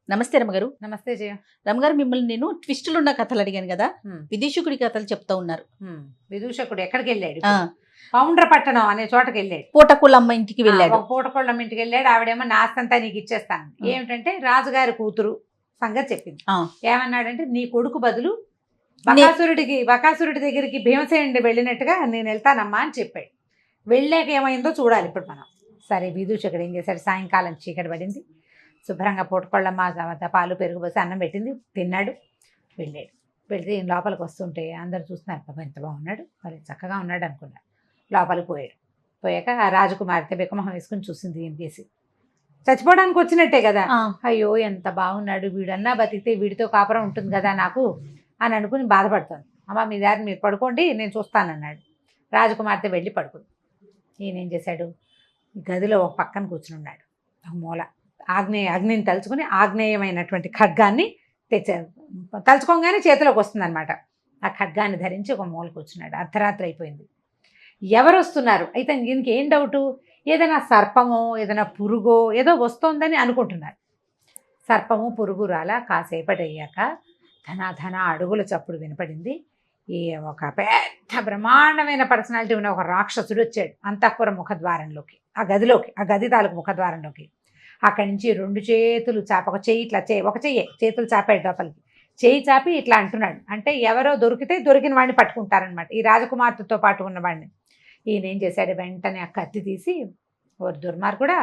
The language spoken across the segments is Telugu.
నమస్తే రమగారు. నమస్తే జయ. రమగారు, మిమ్మల్ని నేను ట్విస్టులున్న కథలు అడిగాను కదా, హ్మ్. విదేశీకుడి కథలు చెప్తా ఉన్నారు. విదూషకుడు ఎక్కడికి వెళ్ళాడు? ఆ, పౌండ్ర పట్టణం అనే చోటకి వెళ్ళాడు. పూటకూళ్ళమ్మ ఇంటికి వెళ్ళాడు. ఒక పూటకోళ్ళమ్మ ఇంటికి వెళ్ళాడు. ఆవిడేమో నాస్తంతా నీకు ఇచ్చేస్తాను. ఏమిటంటే రాజుగారి కూతురు సంగతి చెప్పింది. ఆ, ఏమన్నాడంటే నీ కొడుకు బదులు నే- బకాసురుడి దగ్గరికి భీమసేనుడి వెళ్ళినట్టుగా నేను వెళ్తానమ్మా అని చెప్పాడు. వెళ్ళాక ఏమైందో చూడాలి ఇప్పుడు మనం. సరే, విదూషకుడు ఏం చేశాడు? సాయంకాలం చీకటి పడింది. శుభ్రంగా పూటకోళ్ళమ్మ పాలు పెరుగు పోసి అన్నం పెట్టింది. తిన్నాడు, వెళ్ళాడు. వెళ్తే ఈయన లోపలికి వస్తుంటే అందరు చూస్తున్నారు. పాపం ఎంత బాగున్నాడు, మరి చక్కగా ఉన్నాడు అనుకున్నారు. లోపలికి పోయాడు. పోయాక ఆ రాజకుమార్తె బిక్కమొహం వేసుకుని చూసింది. ఈయన కేసి చచ్చిపోవడానికి వచ్చినట్టే కదా. ఆ, అయ్యో ఎంత బాగున్నాడు, వీడన్నా బతికితే వీడితో కాపురం ఉంటుంది కదా నాకు అని అనుకుని బాధపడుతుంది. అమ్మ మీ దారి మీరు పడుకోండి, నేను చూస్తానన్నాడు. రాజకుమార్తె వెళ్ళి పడుకుంది. ఈయన ఏం చేశాడు? గదిలో ఒక పక్కన కూర్చుని ఉన్నాడు. ఒక మూల అగ్నిని తలుచుకుని ఆగ్నేయమైనటువంటి ఖడ్గాన్ని తెచ్చారు. తలుచుకోగానే చేతిలోకి వస్తుందన్నమాట. ఆ ఖడ్గాన్ని ధరించి ఒక మూల కూర్చున్నాడు. అర్ధరాత్రి అయిపోయింది. ఎవరు వస్తున్నారు? అయితే దీనికి ఏం డౌటు? ఏదైనా సర్పమో ఏదైనా పురుగో ఏదో వస్తోందని అనుకుంటున్నారు. సర్పము పురుగు రాలా. కాసేపటి అయ్యాక ధన అడుగుల చప్పుడు వినపడింది. ఈ ఒక పెద్ద బ్రహ్మాండమైన పర్సనాలిటీ ఉన్న ఒక రాక్షసుడు వచ్చాడు అంతఃపుర ముఖద్వారంలోకి, ఆ గదిలోకి, ఆ గది తాలూకు ముఖద్వారంలోకి. అక్కడి నుంచి రెండు చేతులు చాప, ఒక చెయ్యి ఇట్లా ఒక చెయ్యి చేతులు చాపాడు లోపలికి. చెయ్యి చాపి ఇట్లా అంటున్నాడు. అంటే ఎవరో దొరికితే దొరికిన వాడిని పట్టుకుంటారనమాట, ఈ రాజకుమార్తెతో పాటు ఉన్నవాడిని. ఈయన ఏం చేశాడు? వెంటనే ఆ కత్తి తీసి, ఓ దుర్మార్గుడా,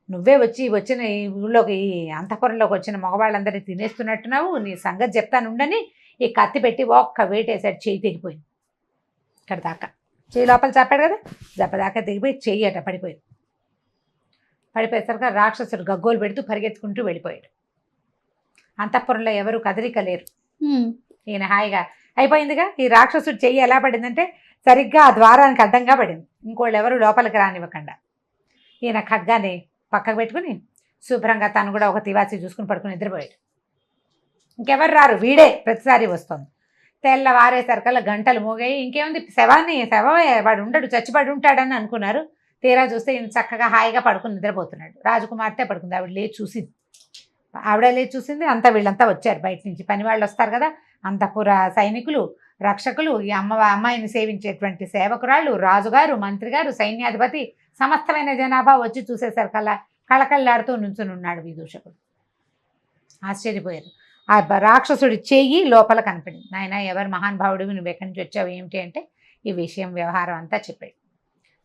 నువ్వే వచ్చిన ఈ ఊళ్ళోకి, ఈ అంతఃపురంలోకి వచ్చిన మగవాళ్ళందరినీ తినేస్తున్నట్టున్నావు, నీ సంగతి చెప్తానుండని ఈ కత్తి పెట్టి ఒక్క వేటేశాడు. చెయ్యి తెగిపోయింది. ఇక్కడ దాకా చెయ్యి లోపల చాపాడు కదా, దెబ్బదాకా తెగిపోయి చెయ్యి అట పడిపోయింది. పడిపోయేసరికి రాక్షసుడు గగ్గోలు పెడుతూ పరిగెత్తుకుంటూ వెళ్ళిపోయాడు. అంతఃపురంలో ఎవరు కదలిక లేరు. ఈయన హాయిగా అయిపోయిందిగా. ఈ రాక్షసుడు చెయ్యి ఎలా పడిందంటే సరిగ్గా ఆ ద్వారానికి అడ్డంగా పడింది, ఇంకోళ్ళు ఎవరు లోపలికి రానివ్వకుండా. ఈయన ఖడ్గాన్ని పక్కకు పెట్టుకుని శుభ్రంగా తను కూడా ఒక తివాసి చూసుకుని పడుకుని నిద్రపోయాడు. ఇంకెవరు రారు, వీడే ప్రతిసారి వస్తుంది. తెల్లవారేసరికల్లా గంటలు మోగాయి. ఇంకేముంది, శవమే, వాడు ఉండడు, చచ్చిపడి ఉంటాడని అనుకున్నారు. తీరా చూస్తే ఈయన చక్కగా హాయిగా పడుకుని నిద్రపోతున్నాడు. రాజకుమార్తె పడుకుంది. ఆవిడ లేచి చూసింది. అంతా వీళ్ళంతా వచ్చారు బయట నుంచి, పని వాళ్ళు వస్తారు కదా, అంతఃపుర సైనికులు, రక్షకులు, ఈ అమ్మాయిని సేవించేటువంటి సేవకురాళ్ళు, రాజుగారు, మంత్రి గారు, సైన్యాధిపతి, సమస్తమైన జనాభా వచ్చి చూసేసరికల్లా కళకళ్ళాడుతూ నుంచుని ఉన్నాడు విదూషకుడు. ఆశ్చర్యపోయారు. ఆ రాక్షసుడి చెయ్యి లోపల కనపడింది. నాయన, ఎవరు మహానుభావుడివి, నువ్వు ఎక్కడి నుంచి వచ్చావు ఏమిటి అంటే ఈ విషయం వ్యవహారం అంతా చెప్పాడు.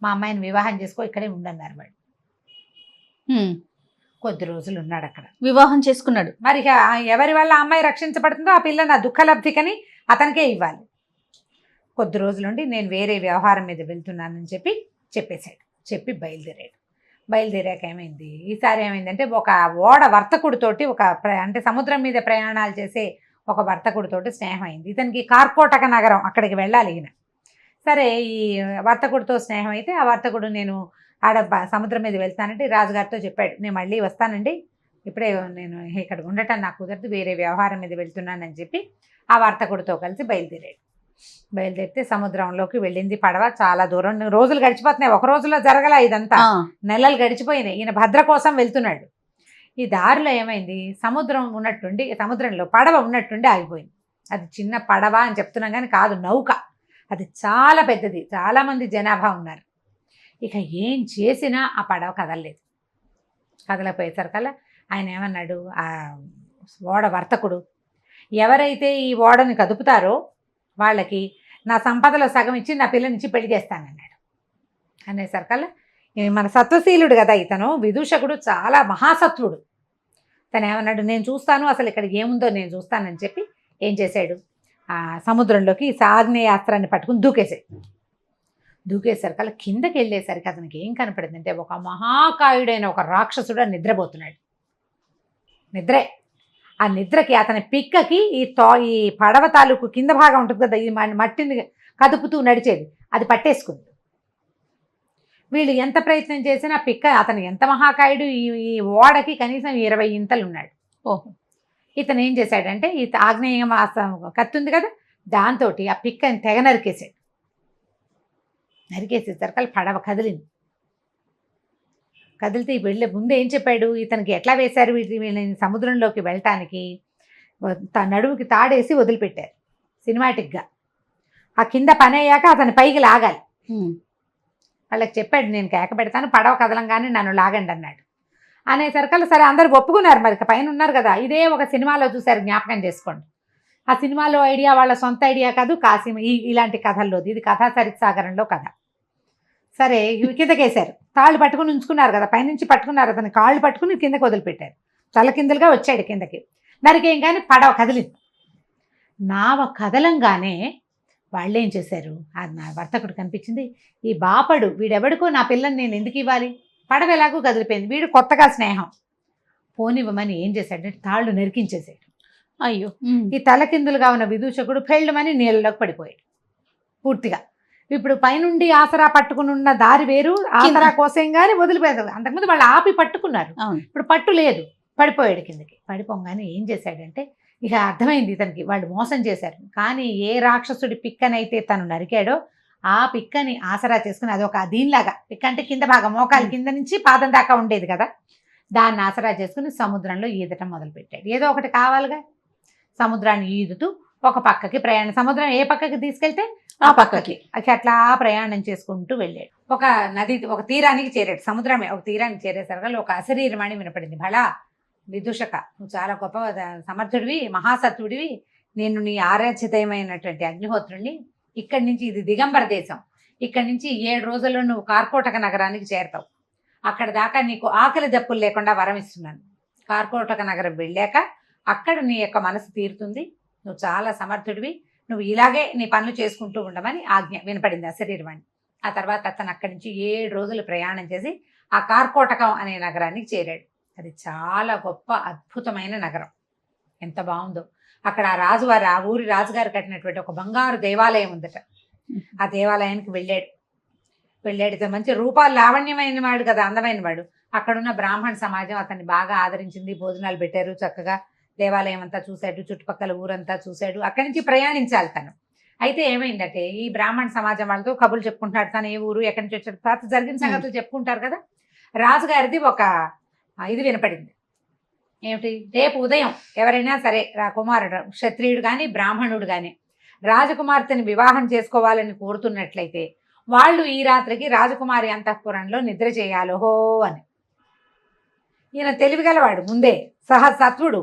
మా అమ్మాయిని వివాహం చేసుకో, ఇక్కడే ఉండన్నారు వాడు. కొద్ది రోజులు ఉన్నాడు అక్కడ, వివాహం చేసుకున్నాడు. మరి ఎవరి వల్ల ఆ అమ్మాయి రక్షించబడుతుందో ఆ పిల్ల నా దుఃఖలబ్ధికని అతనికే ఇవ్వాలి. కొద్ది రోజులుండి నేను వేరే వ్యవహారం మీద వెళ్తున్నానని చెప్పేశాడు. చెప్పి బయలుదేరాక ఏమైంది? ఈసారి ఏమైందంటే ఒక ఓడ వర్తకుడితోటి అంటే సముద్రం మీద ప్రయాణాలు చేసే ఒక వర్తకుడితోటి స్నేహం అయింది. ఇతనికి కార్కోటక నగరం, అక్కడికి వెళ్ళాలి ఈయన. సరే, ఈ వర్తకుడితో స్నేహం అయితే ఆ వర్తకుడు నేను సముద్రం మీద వెళ్తానంటే రాజుగారితో చెప్పాడు, నేను మళ్ళీ వస్తానండి, ఇప్పుడే నేను ఇక్కడ ఉండటం నాకు కుదరదు, వేరే వ్యవహారం మీద వెళ్తున్నానని చెప్పి ఆ వర్తకుడితో కలిసి బయలుదేరితే సముద్రంలోకి వెళ్ళింది పడవ. చాలా దూరం, రోజులు గడిచిపోతున్నాయి. ఒక రోజులో జరగల ఇదంతా, నెలలు గడిచిపోయినాయి. ఈయన భద్ర కోసం వెళ్తున్నాడు. ఈ దారిలో ఏమైంది? సముద్రంలో పడవ ఉన్నట్టుండి ఆగిపోయింది. అది చిన్న పడవ అని చెప్తున్నాం కానీ కాదు, నౌక. అది చాలా పెద్దది, చాలామంది జనాభా ఉన్నారు. ఇక ఏం చేసినా ఆ పడవ కదలపోయేసరికల్లా ఆయన ఏమన్నాడు? ఆ ఓడ వర్తకుడు, ఎవరైతే ఈ ఓడని కదుపుతారో వాళ్ళకి నా సంపదలో సగం ఇచ్చి నా పిల్లనిచ్చి పెళ్లి చేస్తానన్నాడు. అనేసరికల్లా మన సత్వశీలుడు కదా ఇతను, విదూషకుడు చాలా మహాసత్వుడు. తను ఏమన్నాడు? నేను చూస్తాను, అసలు ఇక్కడ ఏముందో నేను చూస్తానని చెప్పి ఏం చేశాడు? ఆ సముద్రంలోకి ఆగ్నేయాస్త్రాన్ని పట్టుకుని దూకేసరికల్లా కిందకి వెళ్ళేసరికి అతనికి ఏం కనపడిందంటే ఒక మహాకాయుడైన ఒక రాక్షసుడు నిద్రపోతున్నాడు. నిద్రే. ఆ నిద్రకి అతని పిక్కకి ఈ పడవ తాలూకు కింద భాగం ఉంటుంది కదా, ఈ మట్టిని కదుపుతూ నడిచేది, అది పట్టేసుకుంది. వీళ్ళు ఎంత ప్రయత్నం చేసినా పిక్క, అతను ఎంత మహాకాయుడు, ఈ ఓడకి కనీసం 20 ఇంతలు ఉన్నాడు. ఓహో. ఇతను ఏం చేశాడంటే ఈ ఆగ్నేయ కత్తి ఉంది కదా, దాంతో ఆ పిక్కని తెగ నరికేసాడు. నరికేసేసరికి పడవ కదిలింది. కదిలితే వెళ్ళే ముందు ఏం చెప్పాడు, ఇతనికి ఎట్లా వేశారు వీళ్ళని సముద్రంలోకి వెళ్ళటానికి నడుముకి తాడేసి వదిలిపెట్టారు సినిమాటిక్గా. ఆ కింద పని అయ్యాక అతని పైకి లాగాలి. వాళ్ళకి చెప్పాడు, నేను కేక పెడతాను, పడవ కదలంగానే నన్ను లాగండి అన్నాడు. అనేసరికల్లా సరే అందరు ఒప్పుకున్నారు. మరి పైన ఉన్నారు కదా. ఇదే ఒక సినిమాలో చూశారు, జ్ఞాపకం చేసుకోండి. ఆ సినిమాలో ఐడియా వాళ్ళ సొంత ఐడియా కాదు, కాసిం ఇలాంటి కథల్లోది. ఇది కథా సరిసాగరంలో కథ. సరే కిందకేశారు, తాళ్ళు పట్టుకుని ఉంచుకున్నారు కదా, పైనుంచి పట్టుకున్నారు. అతని కాళ్ళు పట్టుకుని కిందకి వదిలిపెట్టారు. తలకిందులుగా వచ్చాడు కిందకి. నరికేం కానీ పడవ కదిలింది. నావ కదలంగానే వాళ్ళేం చేశారు, నా వర్తకుడు కనిపించింది, ఈ బాపడు వీడెవడికో నా పిల్లని నేను ఎందుకు ఇవ్వాలి, పడవ ఎలాగూ కదిలిపోయింది, వీడు కొత్తగా స్నేహం పోనివ్వమని ఏం చేశాడంటే తాళ్ళు నరికించేసాడు. అయ్యో. ఈ తలకిందులుగా ఉన్న విదూషకుడు పెళ్ళమని నీళ్ళలోకి పడిపోయాడు పూర్తిగా. ఇప్పుడు పైనుండి ఆసరా పట్టుకుని ఉన్న దారి వేరు, ఆసరా కోసంగానే వదిలిపోయారు. అంతకుముందు వాళ్ళు ఆపి పట్టుకున్నారు, ఇప్పుడు పట్టు లేదు, పడిపోయాడు కిందకి. పడిపోగానే ఏం చేశాడంటే ఇక అర్థమైంది ఇతనికి, వాళ్ళు మోసం చేశారు. కానీ ఏ రాక్షసుడి పిక్కనైతే తను నరికాడో ఆ పిక్కని ఆసరా చేసుకుని, అదొక దీనిలాగా, పిక్క అంటే కింద భాగం మోకాలు కింద నుంచి పాదం దాకా ఉండేది కదా, దాన్ని ఆసరా చేసుకుని సముద్రంలో ఈదటం మొదలుపెట్టాడు. ఏదో ఒకటి కావాలిగా. సముద్రాన్ని ఈదుతూ ఒక పక్కకి ప్రయాణం, సముద్రం ఏ పక్కకి తీసుకెళ్తే ఆ పక్కకి అట్లా ప్రయాణం చేసుకుంటూ వెళ్ళాడు. ఒక నది, ఒక తీరానికి చేరాడు. సముద్రమే ఒక తీరానికి చేరేసరికి ఒక అశరీరమణి వినపడింది. భళా విదూషక, నువ్వు చాలా గొప్ప సమర్థుడివి, మహాసత్వుడివి, నేను నీ ఆరాధ్యతమైనటువంటి అగ్నిహోత్రుణ్ణి. ఇక్కడి నుంచి, ఇది దిగంబర దేశం, ఇక్కడి నుంచి 7 రోజుల్లో నువ్వు కార్కోటక నగరానికి చేరతావు. అక్కడ దాకా నీకు ఆకలి దప్పులు లేకుండా వరం ఇస్తున్నాను. కార్కోటక నగరం వెళ్ళాక అక్కడ నీ యొక్క మనసు తీరుతుంది, నువ్వు చాలా సమర్థుడివి, నువ్వు ఇలాగే నీ పనులు చేసుకుంటూ ఉండమని ఆజ్ఞ వినపడింది అశరీరమణి. ఆ తర్వాత అతను అక్కడి నుంచి 7 రోజులు ప్రయాణం చేసి ఆ కార్కోటకం అనే నగరానికి చేరాడు. అది చాలా గొప్ప అద్భుతమైన నగరం, ఎంత బాగుందో. అక్కడ ఆ రాజువారు, ఆ ఊరి రాజుగారు కట్టినటువంటి ఒక బంగారు దేవాలయం ఉందట. ఆ దేవాలయానికి వెళ్ళాడు. మంచి రూపాలు లావణ్యమైన వాడు కదా, అందమైన వాడు. అక్కడున్న బ్రాహ్మణ సమాజం అతన్ని బాగా ఆదరించింది, భోజనాలు పెట్టారు, చక్కగా దేవాలయం అంతా చూశాడు, చుట్టుపక్కల ఊరంతా చూశాడు. అక్కడి నుంచి ప్రయాణించాలి తను. అయితే ఏమైందంటే ఈ బ్రాహ్మణ సమాజం వాళ్ళతో కబుర్లు చెప్పుకుంటాడు, తను ఏ ఊరు, ఎక్కడి నుంచి వచ్చాడు, తర్వాత జరిగిన సంగతులు చెప్పుకుంటారు కదా. రాజుగారిది ఒక ఇది వినపడింది. ఏమిటి, రేపు ఉదయం ఎవరైనా సరే కుమారుడు, క్షత్రియుడు కానీ బ్రాహ్మణుడు కానీ రాజకుమార్తెని వివాహం చేసుకోవాలని కోరుతున్నట్లయితే వాళ్ళు ఈ రాత్రికి రాజకుమారి అంతఃపురంలో నిద్ర చేయాలో అని. ఈయన తెలివిగలవాడు, ముందే సత్వుడు,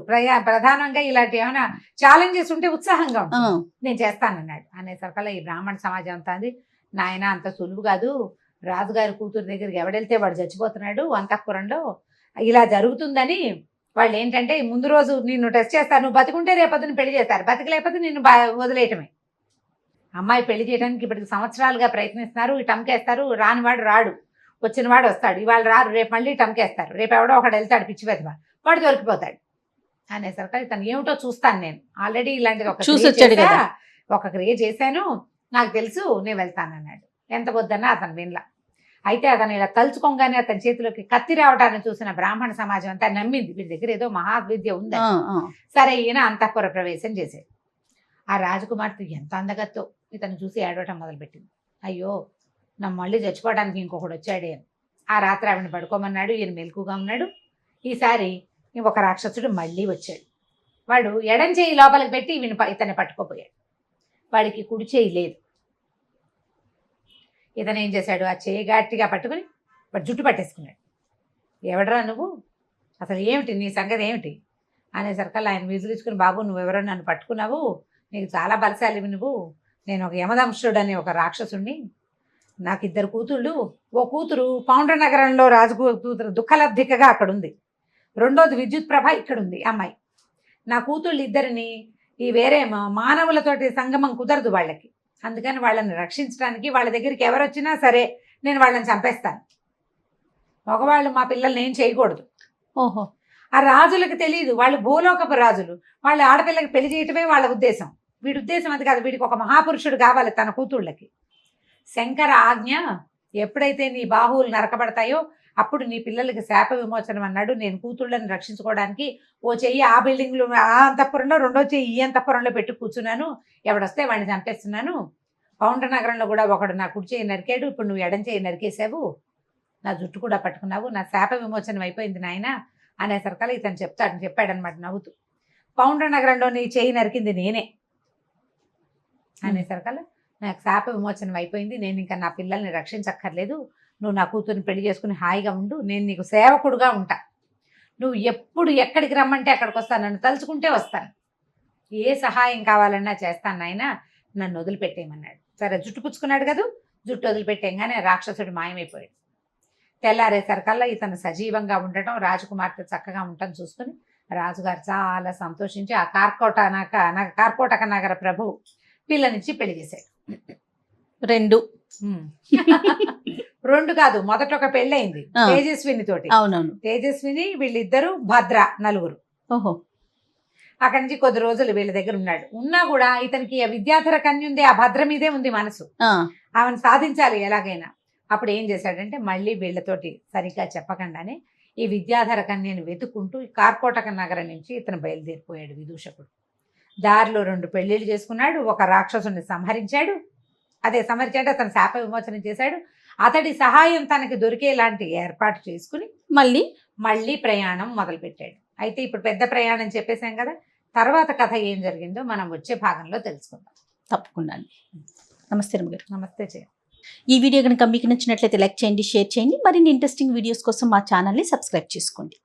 ప్రధానంగా ఇలాంటి ఏమైనా ఛాలెంజెస్ ఉంటే ఉత్సాహంగా ఉంటుంది. నేను చేస్తానన్నాడు. అనేసరికల్లా ఈ బ్రాహ్మణ సమాజం అంతా అంది, నాయన అంత సులువు కాదు, రాజుగారి కూతురు దగ్గరికి ఎవడెళ్తే వాడు చచ్చిపోతున్నాడు అంతఃపురంలో, ఇలా జరుగుతుందని వాళ్ళు ఏంటంటే ముందు రోజు నిన్ను టెస్ట్ చేస్తారు, నువ్వు బతికుంటే రేపొద్దున పెళ్లి చేస్తారు, బతికలేకపోతే నిన్ను వదిలేయటమే. అమ్మాయి పెళ్లి చేయడానికి ఇప్పటికి సంవత్సరాలుగా ప్రయత్నిస్తున్నారు, టమ్కేస్తారు, రానివాడు రాడు, వచ్చినవాడు వస్తాడు, ఇవాళ రారు, రేపు మళ్ళీ టమ్కేస్తారు, రేపు ఎవడో ఒకడు వెళ్తాడు పిచ్చి పెద్దవా, వాడు దొరికిపోతాడు. అనేసరికి ఇతను ఏమిటో చూస్తాను, నేను ఆల్రెడీ ఇలాంటిది ఒక క్రియ చేశాను, నాకు తెలుసు, నేను వెళ్తానన్నాడు. ఎంత వద్దన్నా అతను వినలా. అయితే అతను ఇలా తలుచుకోగానే అతని చేతిలోకి కత్తి రావటాన్ని చూసిన బ్రాహ్మణ సమాజం అంతా నమ్మింది, వీడి దగ్గర ఏదో మహావిద్య ఉంది. సరే ఈయన అంతఃపుర ప్రవేశం చేశాడు. ఆ రాజకుమార్తె ఎంత అందగత్తో ఇతను చూసి ఏడవటం మొదలుపెట్టింది. అయ్యో, నా మళ్ళీ చచ్చిపోవడానికి ఇంకొకడు వచ్చాడే అని. ఆ రాత్రి ఆవిడని పడుకోమన్నాడు. ఈయన మెలకుగా ఉన్నాడు. ఈసారి ఒక రాక్షసుడు మళ్ళీ వచ్చాడు. వాడు ఎడం చేయి లోపలికి పెట్టి ఇతన్ని పట్టుకోపోయాడు. వాడికి కుడి చేయి లేదు. ఇతను ఏం చేశాడు, ఆ చేయి గట్టిగా పట్టుకుని వాడు జుట్టు పట్టేసుకున్నాడు. ఎవడరా నువ్వు, అసలు ఏమిటి నీ సంగతి ఏమిటి అనేసరికల్లా ఆయన విసిగించుకుని, బాబు నువ్వెవరో నన్ను పట్టుకున్నావు, నీకు చాలా బలశాలివి నువ్వు, నేను ఒక యమదంశుడు అనే ఒక రాక్షసుణ్ణి, నాకు 2 కూతుళ్ళు, ఓ కూతురు పౌండ్ర నగరంలో రాజు కూతురు దుఃఖలబ్ధికగా అక్కడ ఉంది, రెండోది విద్యుత్ ప్రభ ఇక్కడ ఉంది అమ్మాయి. నా కూతుళ్ళు 2ని ఈ వేరే మానవులతోటి సంగమం కుదరదు వాళ్ళకి, అందుకని వాళ్ళని రక్షించడానికి వాళ్ళ దగ్గరికి ఎవరు వచ్చినా సరే నేను వాళ్ళని చంపేస్తాను, మగవాళ్ళు మా పిల్లల్ని ఏం చేయకూడదు. ఓహో, ఆ రాజులకు తెలియదు, వాళ్ళు భూలోకపు రాజులు, వాళ్ళు ఆడపిల్లకి పెళ్లి చేయటమే వాళ్ళ ఉద్దేశం. వీడి ఉద్దేశం అది కాదు, వీడికి ఒక మహాపురుషుడు కావాలి తన కూతుళ్ళకి. శంకర ఆజ్ఞ, ఎప్పుడైతే నీ బాహువులు నరకబడతాయో అప్పుడు నీ పిల్లలకి శాప విమోచనం అన్నాడు. నేను కూతుళ్ళని రక్షించుకోవడానికి ఓ చెయ్యి ఆ బిల్డింగ్లో ఆ అంతఃపురంలో, రెండో చెయ్యి ఈ అంతఃపురంలో పెట్టి కూర్చున్నాను, ఎవడొస్తే వాడిని చంపేస్తున్నాను. పౌండ్ర నగరంలో కూడా ఒకడు నా కుడి చెయ్యి నరికాడు, ఇప్పుడు నువ్వు ఎడం చెయ్యి నరికేసావు, నా జుట్టు కూడా పట్టుకున్నావు, నా శాప విమోచనం అయిపోయింది నాయన అనేసరికల్లా ఇతను చెప్పాడనమాట నవ్వుతూ. పౌండ్ర నగరంలో నీ చేయి నరికింది నేనే అనేసరికల్లా నాకు శాప విమోచనం అయిపోయింది, నేను ఇంకా నా పిల్లల్ని రక్షించక్కర్లేదు, నువ్వు నా కూతుర్ని పెళ్లి చేసుకుని హాయిగా ఉండు, నేను నీకు సేవకుడుగా ఉంటా, నువ్వు ఎప్పుడు ఎక్కడికి రమ్మంటే అక్కడికి వస్తాను, నన్ను తలుచుకుంటే వస్తాను, ఏ సహాయం కావాలన్నా చేస్తాను నాయన, నన్ను వదిలిపెట్టేయమన్నాడు. సరే జుట్టు పుచ్చుకున్నాడు కదా, జుట్టు వదిలిపెట్టేయగానే రాక్షసుడు మాయమైపోయాడు. తెల్లారేసరికల్లా ఇతను సజీవంగా ఉండటం, రాజకుమార్తె చక్కగా ఉండటం చూసుకుని రాజుగారు చాలా సంతోషించి ఆ కార్కోటక నగర ప్రభువు పిల్లనిచ్చి పెళ్లి చేశాడు. 2 2 కాదు, మొదట ఒక పెళ్ళయింది ఆ. తేజస్విని తోటి. అవునవును. తేజస్విని వీళ్ళిద్దరు భద్ర నలుగురు. ఓహో. అక్కడి నుంచి కొద్ది రోజులు వీళ్ళ దగ్గర ఉన్నాడు. ఉన్నా కూడా ఇతనికి ఆ విద్యాధర కన్య ఉంది, ఆ భద్ర మీదే ఉంది మనసు, ఆ, ఆమెను సాధించాలి ఎలాగైనా. అప్పుడు ఏం చేశాడంటే మళ్ళీ వీళ్ళతోటి సరిగ్గా చెప్పకుండానే ఈ విద్యాధర కన్యను వెతుక్కుంటూ ఈ కార్కోటక నగరం నుంచి ఇతను బయలుదేరిపోయాడు విదూషకుడు. దారిలో 2 పెళ్లిళ్ళు చేసుకున్నాడు, ఒక రాక్షసుని సంహరించాడు, సంహరించాడు అతను శాప విమోచనం చేశాడు, అతడి సహాయం తనకి దొరికేలాంటి ఏర్పాటు చేసుకుని మళ్ళీ ప్రయాణం మొదలుపెట్టాడు. అయితే ఇప్పుడు పెద్ద ప్రయాణం చెప్పేశాం కదా, తర్వాత కథ ఏం జరిగిందో మనం వచ్చే భాగంలో తెలుసుకుందాం. తప్పకుండా అండి. నమస్తే రమ్య గారు. నమస్తే జయ. ఈ వీడియో కనుక మీకు నచ్చినట్లయితే లైక్ చేయండి, షేర్ చేయండి. మరిన్ని ఇంట్రెస్టింగ్ వీడియోస్ కోసం మా ఛానల్ని సబ్స్క్రైబ్ చేసుకోండి.